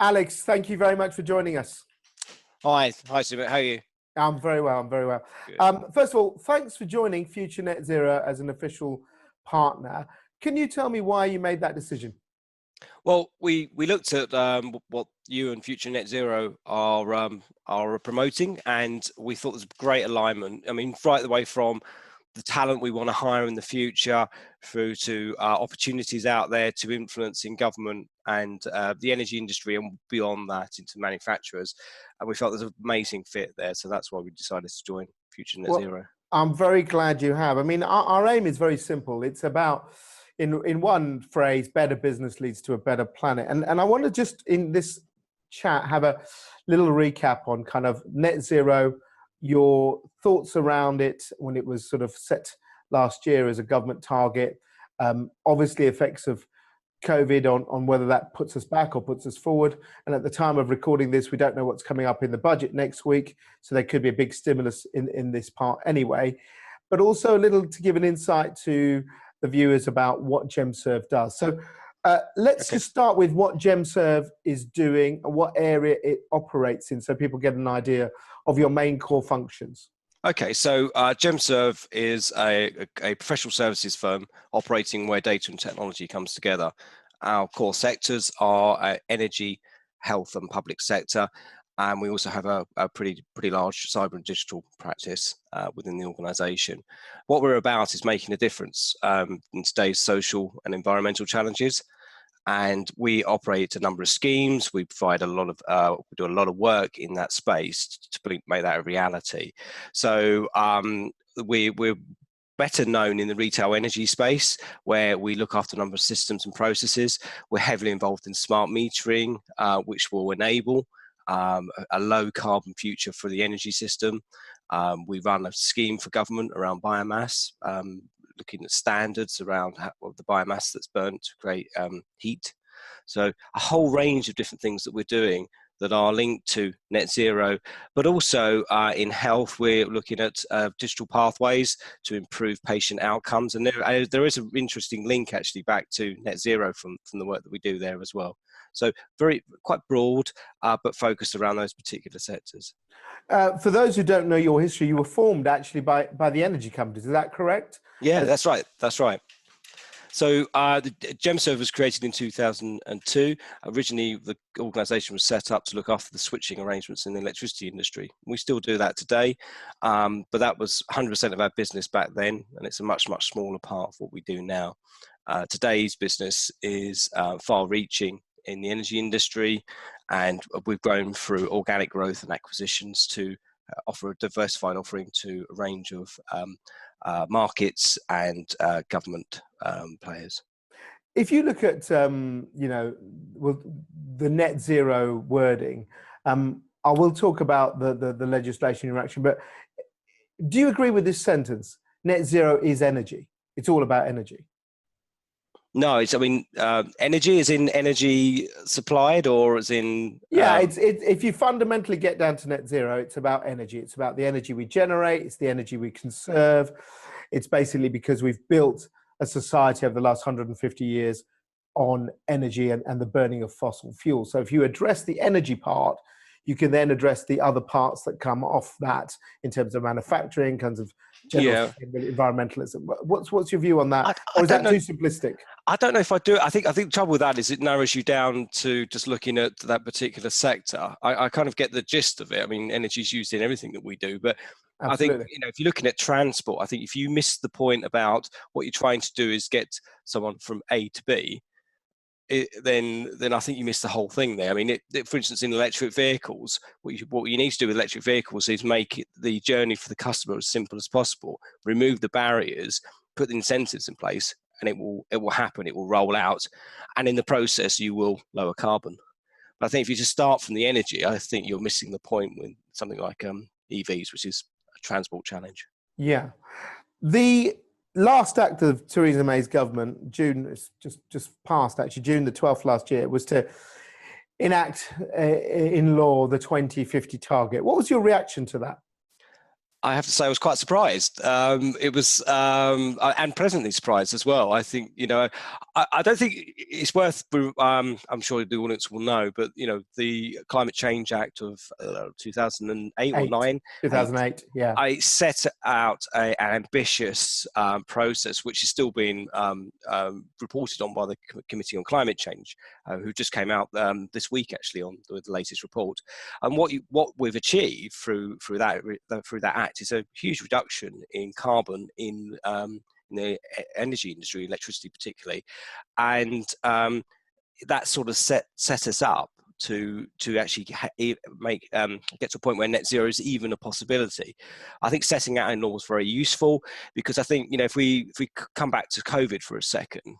Alex, thank you very much for joining us. Hi, Sumit. How are you? I'm very well. I'm very well. Good. First of all, thanks for joining Future Net Zero as an official partner. Can you tell me why you made that decision? Well, we looked at what you and Future Net Zero are promoting, and we thought there's great alignment. I mean, right the way from the talent we want to hire in the future through to opportunities out there to influence in government and the energy industry and beyond that into manufacturers. And we felt there's an amazing fit there. So that's why we decided to join Future Net Zero. I'm very glad you have. I mean, our aim is very simple. It's about, in one phrase, better business leads to a better planet. And I want to just, in this chat, have a little recap on kind of net zero, your thoughts around it when it was sort of set last year as a government target, obviously effects of COVID on whether that puts us back or puts us forward. And at the time of recording this, we don't know what's coming up in the budget next week. So there could be a big stimulus in this part anyway, but also a little to give an insight to the viewers about what Gemserv does. So let's just start with what Gemserv is doing and what area it operates in so people get an idea of your main core functions. Okay, so Gemserv is a professional services firm operating where data and technology comes together. Our core sectors are energy, health and public sector, and we also have a pretty large cyber and digital practice within the organisation. What we're about is making a difference in today's social and environmental challenges. And we operate a number of schemes. We provide we do a lot of work in that space to make that a reality. So we're better known in the retail energy space, where we look after a number of systems and processes. We're heavily involved in smart metering, which will enable a low carbon future for the energy system. We run a scheme for government around biomass, looking at standards around the biomass that's burnt to create heat. So a whole range of different things that we're doing that are linked to net zero, but also in health, we're looking at digital pathways to improve patient outcomes. And there is an interesting link actually back to net zero from the work that we do there as well. So quite broad, but focused around those particular sectors. For those who don't know your history, you were formed actually by the energy companies. Is that correct? Yeah, that's right. That's right. So the Gemserv was created in 2002. Originally, the organisation was set up to look after the switching arrangements in the electricity industry. We still do that today, but that was 100% of our business back then, and it's a much smaller part of what we do now. Today's business is far-reaching in the energy industry, and we've grown through organic growth and acquisitions to offer a diversified offering to a range of markets and government players. If you look at the net zero wording, I will talk about the legislation in action, but do you agree with this sentence? Net zero is energy. It's all about energy. No, energy is in energy supplied, or as in if you fundamentally get down to net zero, it's about energy. It's about the energy we generate. It's the energy we conserve. It's basically because we've built a society over the last 150 years on energy and the burning of fossil fuel. So if you address the energy part, you can then address the other parts that come off that in terms of manufacturing, kinds of general environmentalism. What's your view on that? Or is that too simplistic? I don't know if I do. I think the trouble with that is it narrows you down to just looking at that particular sector. I kind of get the gist of it. I mean, energy is used in everything that we do, but absolutely. I think, if you're looking at transport, I think if you miss the point about what you're trying to do is get someone from A to B, then I think you miss the whole thing there. I mean, for instance, in electric vehicles, what you need to do with electric vehicles is make the journey for the customer as simple as possible, remove the barriers, put the incentives in place, and it will happen. It will roll out, and in the process, you will lower carbon. But I think if you just start from the energy, I think you're missing the point with something like EVs, which is a transport challenge. Yeah, the last act of Theresa May's government, June just passed actually, June the 12th last year, was to enact in law the 2050 target. What was your reaction to that? I have to say I was quite surprised. It was, and pleasantly surprised as well. I think, I don't think it's worth, I'm sure the audience will know, but, the Climate Change Act of 2008 or 9. 2008, yeah. I set out an ambitious process, which is still being reported on by the Committee on Climate Change, who just came out this week, actually, with the latest report. And what we've achieved through that act is a huge reduction in carbon in the energy industry, electricity particularly, and that sort of set us up to actually get to a point where net zero is even a possibility. I think setting out a law is very useful, because I think if we come back to COVID for a second,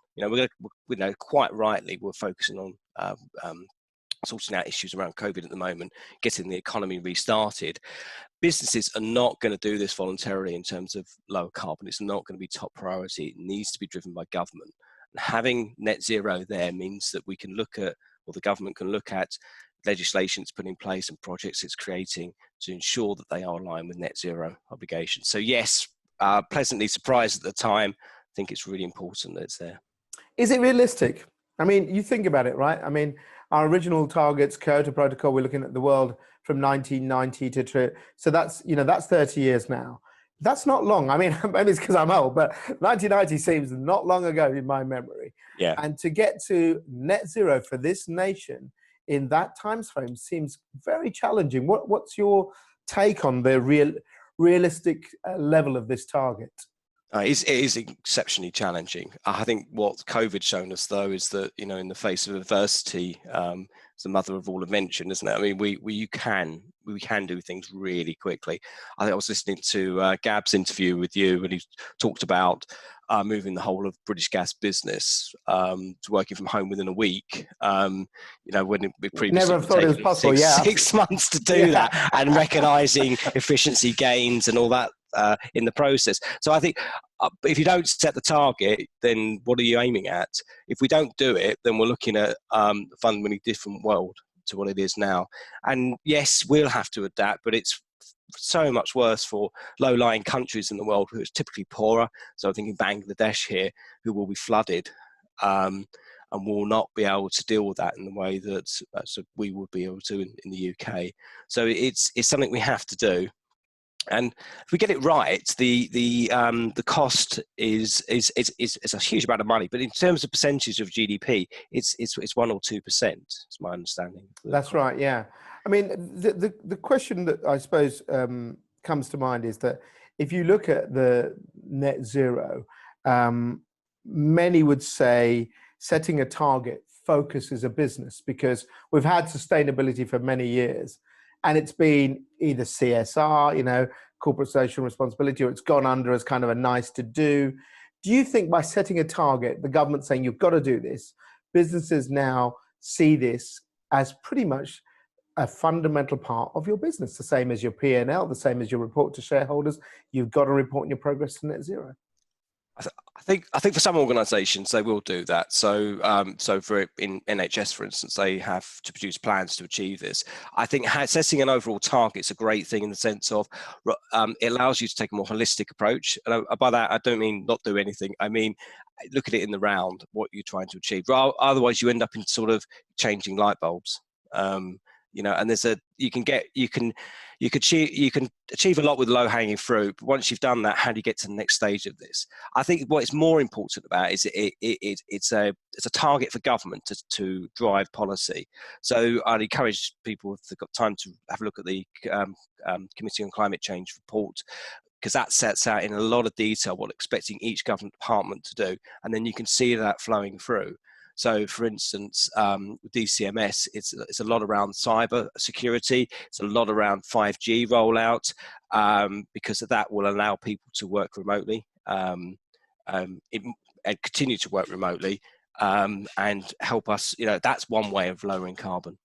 quite rightly we're focusing on sorting out issues around COVID at the moment, getting the economy restarted. Businesses are not going to do this voluntarily in terms of lower carbon. It's not going to be top priority. It needs to be driven by government. And having net zero there means that we can look at, or the government can look at, legislation it's put in place and projects it's creating to ensure that they are aligned with net zero obligations. So yes, pleasantly surprised at the time. I think it's really important that it's there. Is it realistic? I mean, you think about it, right? I mean, our original targets, Kyoto Protocol, we're looking at the world from 1990 to, so that's 30 years now. That's not long. I mean, maybe it's because I'm old, but 1990 seems not long ago in my memory. Yeah. And to get to net zero for this nation in that time frame seems very challenging. What's your take on the realistic level of this target? It is exceptionally challenging. I think what COVID's shown us, though, is that in the face of adversity, it's the mother of all invention, isn't it? I mean, we can do things really quickly. I think I was listening to Gab's interview with you, and he talked about moving the whole of British Gas business to working from home within a week. When we previously never thought it was possible. Six months to do that, and recognising efficiency gains and all that in the process. So I think if you don't set the target, then what are you aiming at? If we don't do it, then we're looking at a fundamentally different world to what it is now. And yes, we'll have to adapt, but it's so much worse for low-lying countries in the world who are typically poorer. So I'm thinking Bangladesh here, who will be flooded and will not be able to deal with that in the way that we would be able to in the UK. So it's something we have to do. And if we get it right, the cost is a huge amount of money. But in terms of percentage of GDP, it's 1 or 2%. Is my understanding. That's right. Yeah. I mean, the question that I suppose comes to mind is that if you look at the net zero, many would say setting a target focuses a business, because we've had sustainability for many years. And it's been either CSR, corporate social responsibility, or it's gone under as kind of a nice to do. Do you think by setting a target, the government saying you've got to do this, businesses now see this as pretty much a fundamental part of your business, the same as your P&L, the same as your report to shareholders? You've got to report on your progress to net zero. I think for some organisations they will do that. So for in NHS, for instance, they have to produce plans to achieve this. I think setting an overall target is a great thing in the sense of it allows you to take a more holistic approach. And by that I don't mean not do anything. I mean look at it in the round, what you're trying to achieve. Otherwise you end up in sort of changing light bulbs. And you can achieve a lot with low-hanging fruit, but once you've done that, how do you get to the next stage of this? I think what is more important about is it's a target for government to drive policy. So I'd encourage people, if they've got time, to have a look at the Committee on Climate Change report, because that sets out in a lot of detail what expecting each government department to do, and then you can see that flowing through. So, for instance, DCMS, it's a lot around cyber security. It's a lot around 5G rollout, because that will allow people to work remotely and continue to work remotely and help us. That's one way of lowering carbon.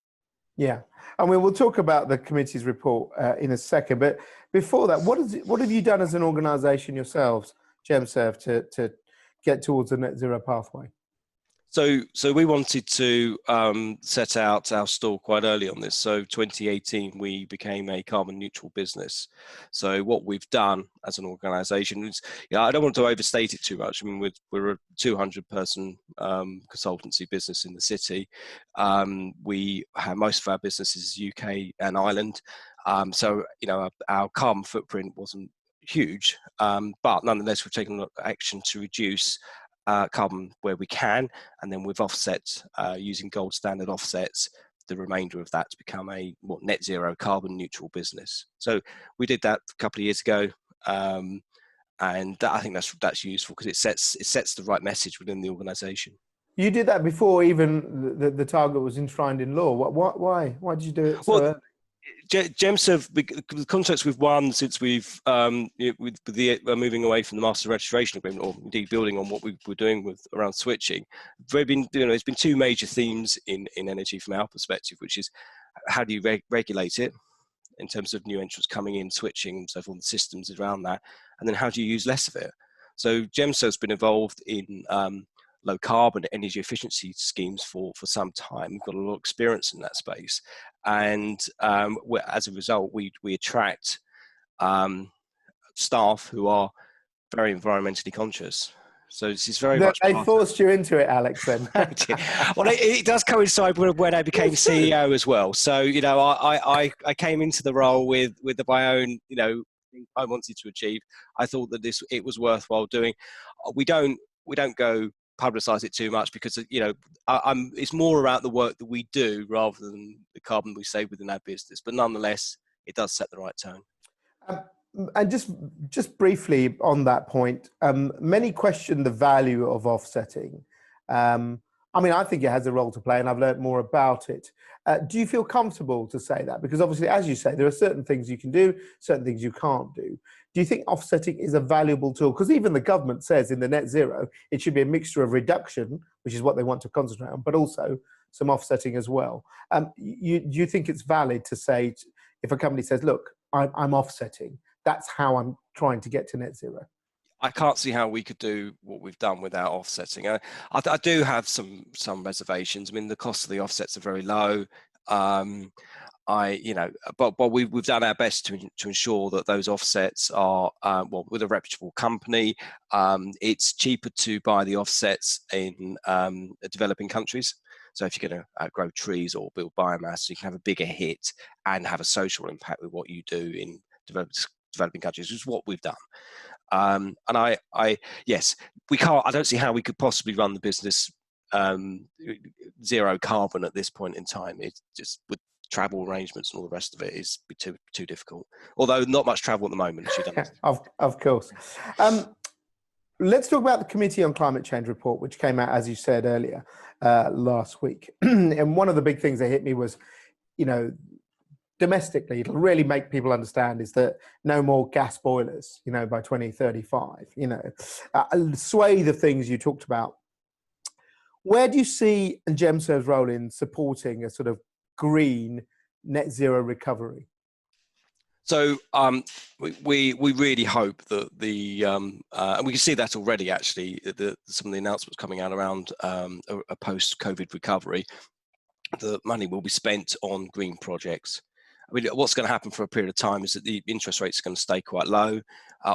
Yeah, and we'll talk about the committee's report in a second. But before that, what have you done as an organisation yourselves, Gemserv, to get towards a net zero pathway? So we wanted to set out our stall quite early on this. So 2018, we became a carbon neutral business. So what we've done as an organisation is, I don't want to overstate it too much. I mean, we're a 200-person consultancy business in the city. We have most of our businesses UK and Ireland. So our carbon footprint wasn't huge, but nonetheless, we've taken action to reduce carbon where we can, and then we've offset using gold standard offsets the remainder of that to become a net zero carbon neutral business. So we did that a couple of years ago, and I think that's useful because it sets the right message within the organisation. You did that before even the target was enshrined in law. Why did you do it so early? Gemserv, the contracts we've won since we've moving away from the master registration agreement, or indeed building on what we were doing around switching, there's been two major themes in energy from our perspective, which is how do you regulate it in terms of new entrants coming in, switching, so forth, the systems around that, and then how do you use less of it? So Gemserv's been involved in low carbon energy efficiency schemes for some time. We've got a lot of experience in that space, and as a result, we attract staff who are very environmentally conscious. So this is very much. They forced you into it, Alex. Then, well, it does coincide with when I became CEO as well. So I came into the role with my own I wanted to achieve. I thought that it was worthwhile doing. We don't go publicize it too much because it's more about the work that we do rather than the carbon we save within our business, but nonetheless it does set the right tone. And just briefly on that point, many question the value of offsetting. I think it has a role to play, and I've learned more about it. Do you feel comfortable to say that? Because obviously, as you say, there are certain things you can do, certain things you can't do. Do you think offsetting is a valuable tool? Because even the government says in the net zero, it should be a mixture of reduction, which is what they want to concentrate on, but also some offsetting as well. Do you think it's valid to say, if a company says, look, I'm offsetting, that's how I'm trying to get to net zero? I can't see how we could do what we've done without offsetting. I do have some reservations. I mean, the cost of the offsets are very low. But we've done our best to ensure that those offsets are with a reputable company. It's cheaper to buy the offsets in developing countries. So if you're going to grow trees or build biomass, you can have a bigger hit and have a social impact with what you do in developing countries, which is what we've done. And yes, we can't. I don't see how we could possibly run the business zero carbon at this point in time. It's just with travel arrangements and all the rest of it is too difficult. Although not much travel at the moment, as you don't. Of course. Let's talk about the Committee on Climate Change report, which came out, as you said earlier, last week. And one of the big things that hit me was, domestically, it'll really make people understand is that no more gas boilers, by 2035, a swathe of things you talked about. Where do you see Gemserv's role in supporting a sort of green net zero recovery? So we really hope that and we can see that already actually, some of the announcements coming out around a post-COVID recovery, the money will be spent on green projects. I mean, what's going to happen for a period of time is that the interest rates are going to stay quite low,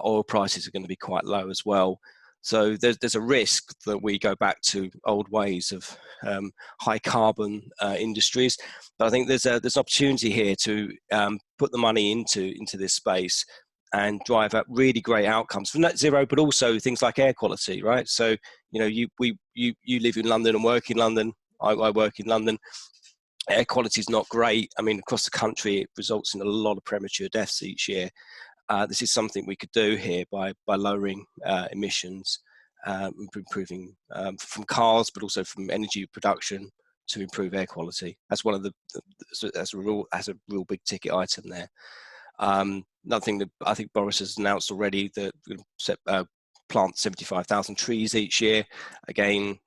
oil prices are going to be quite low as well. So there's a risk that we go back to old ways of high carbon industries. But I think there's an opportunity here to put the money into this space and drive out really great outcomes for net zero, but also things like air quality, right? So you live in London and work in London. I work in London. Air quality is not great. I mean, across the country, it results in a lot of premature deaths each year. This is something we could do here by lowering emissions, improving from cars, but also from energy production to improve air quality. That's one of that's a real big ticket item there. Another thing that I think Boris has announced already, that we're going to plant 75,000 trees each year. Again,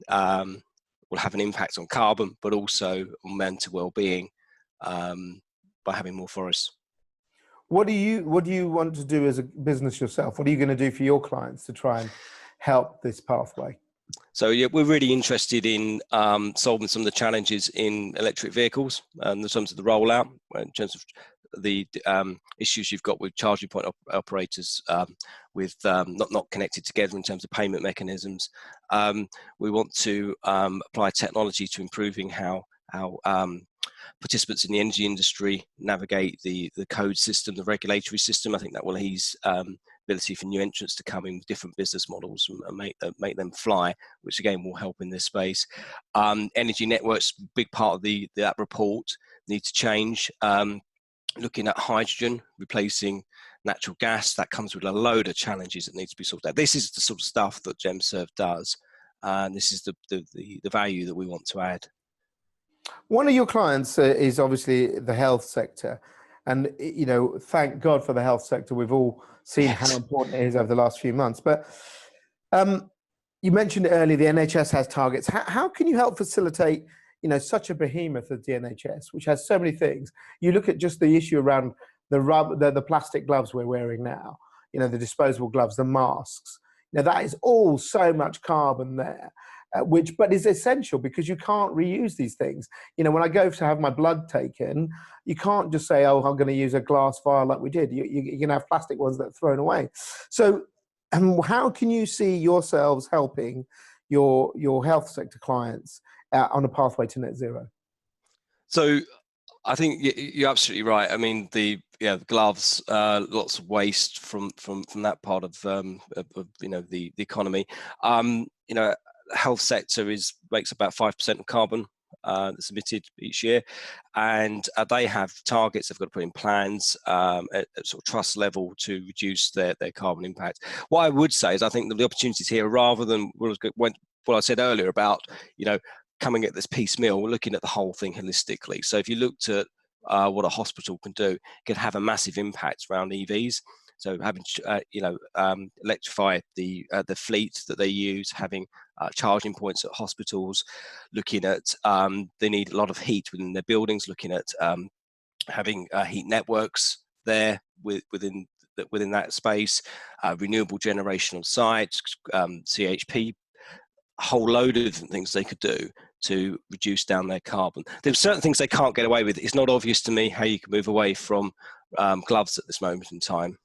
will have an impact on carbon, but also on mental well-being by having more forests. What do you want to do as a business yourself? What are you going to do for your clients to try and help this pathway? So yeah, we're really interested in solving some of the challenges in electric vehicles in terms of the rollout, in terms of the issues you've got with charging point operators with not connected together in terms of payment mechanisms. We want to apply technology to improving how participants in the energy industry navigate the code system, the regulatory system. I think that will ease ability for new entrants to come in with different business models and make them fly, which again will help in this space. Energy networks, big part of that report, need to change. Looking at hydrogen replacing natural gas, that comes with a load of challenges that need to be sorted out. This is the sort of stuff that Gemserv does, and this is the value that we want to add. One of your clients is obviously the health sector. And, you know, thank God for the health sector. We've all seen how important it is over the last few months. But you mentioned earlier the NHS has targets. How can you help facilitate, you know, such a behemoth of the NHS, which has so many things? You look at just the issue around the plastic gloves we're wearing now, you know, the disposable gloves, the masks. Now, that is all so much carbon there. But is essential because you can't reuse these things. You know, when I go to have my blood taken, you can't just say, oh, I'm going to use a glass vial like we did. You're going to have plastic ones that are thrown away. So how can you see yourselves helping your health sector clients on a pathway to net zero? So I think you're absolutely right. I mean, the gloves, lots of waste from that part of you know, the economy. You know, health sector makes about 5% of carbon that's emitted each year, and they have targets. They've got to put in plans at sort of trust level to reduce their carbon impact. What I would say is I think that the opportunities here, rather than what I said earlier about, you know, coming at this piecemeal, we're looking at the whole thing holistically. So if you looked at what a hospital can do, it can have a massive impact around EVs. So having electrify the fleet that they use, having charging points at hospitals, looking at they need a lot of heat within their buildings, looking at having heat networks there within that space, renewable generation on site, CHP, a whole load of different things they could do to reduce down their carbon. There's certain things they can't get away with. It's not obvious to me how you can move away from gloves at this moment in time.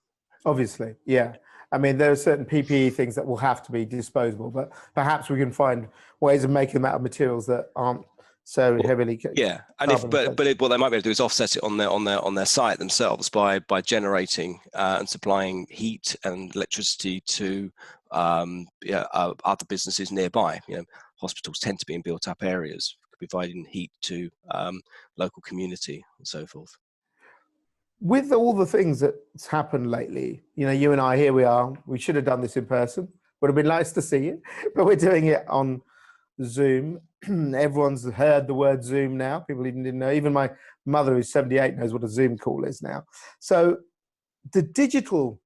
Obviously, yeah. I mean, there are certain PPE things that will have to be disposable, but perhaps we can find ways of making them out of materials that aren't so heavily. Yeah, and what they might be able to do is offset it on their site themselves by generating and supplying heat and electricity to other businesses nearby. You know, hospitals tend to be in built-up areas, providing heat to local community and so forth. With all the things that's happened lately, you know, you and I, here we are. We should have done this in person. Would have been nice to see you, but we're doing it on Zoom. Everyone's heard the word Zoom now. People even didn't know. Even my mother, who's 78, knows what a Zoom call is now. So the digital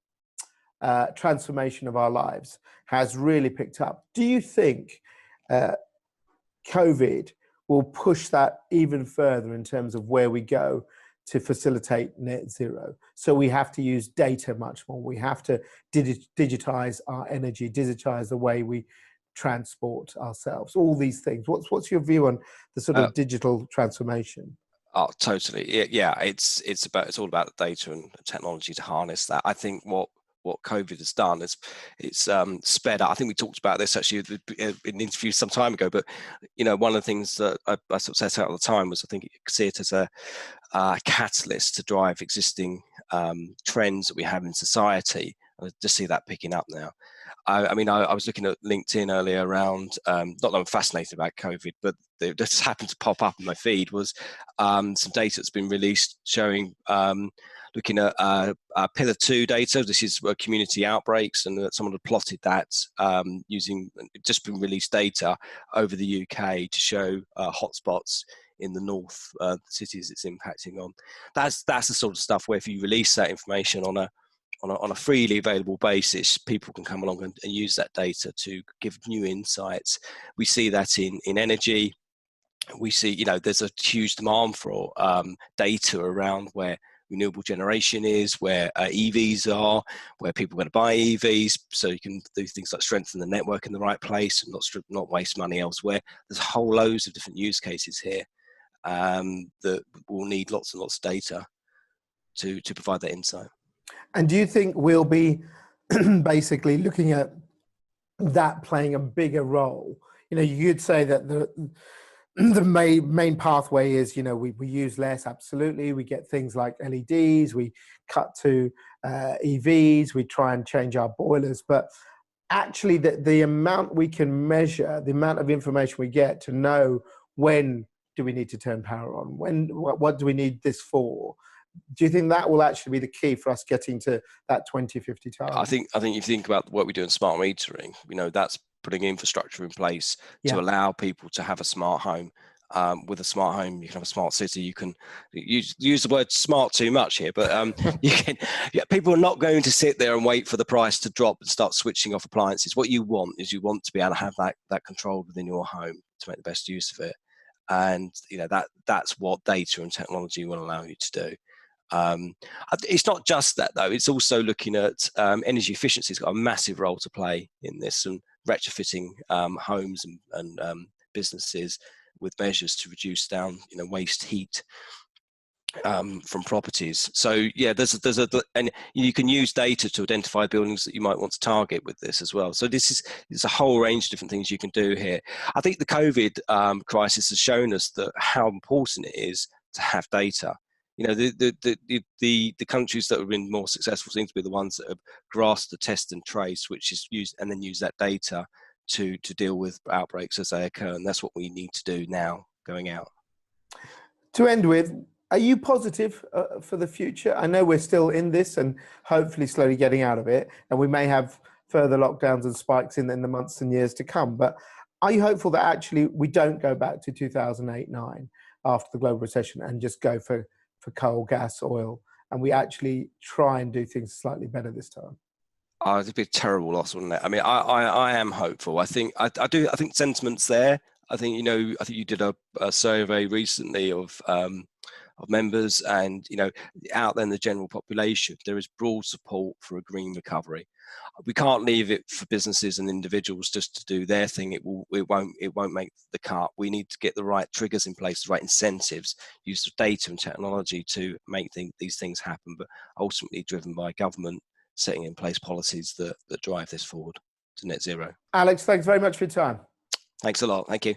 transformation of our lives has really picked up. Do you think COVID will push that even further in terms of where we go to facilitate net zero? So we have to use data much more. We have to digitize our energy, digitize the way we transport ourselves, all these things. What's your view on the sort of digital transformation? Oh, totally. Yeah, it's all about the data and technology to harness that. I think what COVID has done is it's sped up. I think we talked about this actually in an interview some time ago, but you know, one of the things that I sort of set out at the time was I think you could see it as a catalyst to drive existing trends that we have in society. I just see that picking up now. I mean, I was looking at LinkedIn earlier around, not that I'm fascinated about COVID, but it just happened to pop up in my feed was some data that's been released showing, looking at Pillar 2 data. This is community outbreaks, and someone had plotted that using just been released data over the UK to show hotspots in the north, cities it's impacting on. That's the sort of stuff where if you release that information on a freely available basis, people can come along and use that data to give new insights. We see that in energy. We see, you know, there's a huge demand for data around where renewable generation is, where EVs are, where people are going to buy EVs, so you can do things like strengthen the network in the right place and not waste money elsewhere. There's whole loads of different use cases here that will need lots and lots of data to provide that insight. And do you think we'll be basically looking at that playing a bigger role? You know, you could say that the main pathway is, you know, we use less, absolutely. We get things like LEDs, we cut to EVs, we try and change our boilers. But actually the amount we can measure, the amount of information we get to know when do we need to turn power on, what do we need this for? Do you think that will actually be the key for us getting to that 2050 target? I think if you think about what we do in smart metering, you know, that's putting infrastructure in place to allow people to have a smart home. With a smart home, you can have a smart city. You can use the word smart too much here, but you can. Yeah, people are not going to sit there and wait for the price to drop and start switching off appliances. What you want is you want to be able to have that control within your home to make the best use of it. And you know that's what data and technology will allow you to do. It's not just that though, it's also looking at energy efficiency. It's got a massive role to play in this, and retrofitting homes and businesses with measures to reduce down, you know, waste heat from properties. So yeah, and you can use data to identify buildings that you might want to target with this as well. So there's a whole range of different things you can do here. I think the COVID crisis has shown us that how important it is to have data. You know, the countries that have been more successful seem to be the ones that have grasped the test and trace, which is used and then use that data to deal with outbreaks as they occur. And that's what we need to do now going out. To end with, are you positive for the future? I know we're still in this and hopefully slowly getting out of it, and we may have further lockdowns and spikes in the months and years to come. But are you hopeful that actually we don't go back to 2008-9 after the global recession and just go for coal, gas, oil, and we actually try and do things slightly better this time? Oh, it'd be a terrible loss, wouldn't it? I mean, I am hopeful. I think sentiment's there. I think, you know, I think you did a survey recently of members, and, you know, out there in the general population, there is broad support for a green recovery. We can't leave it for businesses and individuals just to do their thing. It won't make the cut. We need to get the right triggers in place, the right incentives, use of data and technology to make these things happen, but ultimately driven by government setting in place policies that drive this forward to net zero. Alex, thanks very much for your time. Thanks a lot. Thank you.